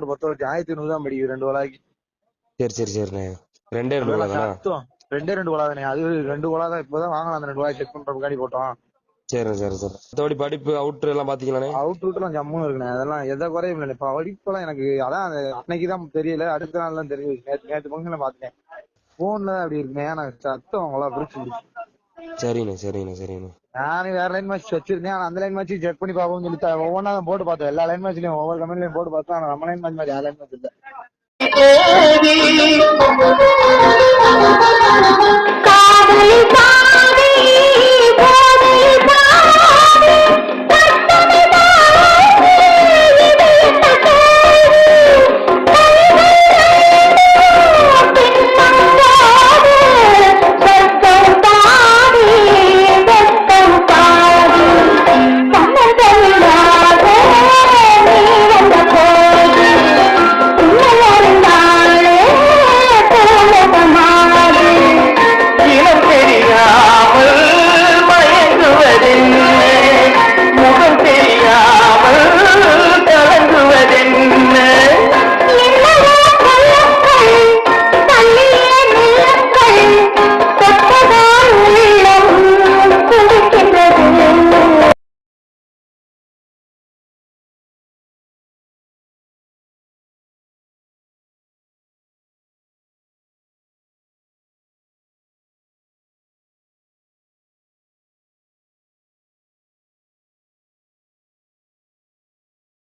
பொறுத்த வரைக்கும் 1500 தான் படிக்குது 2 கொலாய்க்கு. சரி சரி சரிண்ணே. 2 கொலா தானா? ரெண்டு கொலா தானே. அது 2 கொலா தான் இப்பதான் வாங்கலாம். அந்த 2 கொலாய் செக் பண்ற காடி போட்டோம். சரி சரி சரி. மத்தபடி படிப்பு அவுட்ரு எல்லாம் பாத்தீங்களாண்ணே? அவுட்லாம் ஜம்முன்னு இருக்குண்ணே. அதெல்லாம் எதை குறையும் இல்லை. இப்ப படிப்பெல்லாம் எனக்கு அதான் அன்னைக்குதான் தெரியல, அடுத்த நாள் தான் தெரியும். நேற்று பங்கு பாத்தேன் போன்ல அப்படி இருக்குண்ணே. எனக்கு சத்தம் அவங்களா பிடிச்சி. சரிண்ணே சரிண்ணே சரிண்ணே. நானே வேற லைன் மேட்ச் வச்சிருந்தேன். ஆனா அந்த லைன் மேட்ச் செக் பண்ணி பாப்போம்னு சொல்லி ஒவ்வொன்றா தான் போட்டு பார்த்தேன். எல்லா லைன் மேட்ச்லயும் ஒவ்வொரு கம்பெனிலையும் போட்டு பார்த்தோம். ஆனா நம்ம லைன் மேட்ச் மாதிரி யார் லைன் மேட்ச் இல்ல. காதல்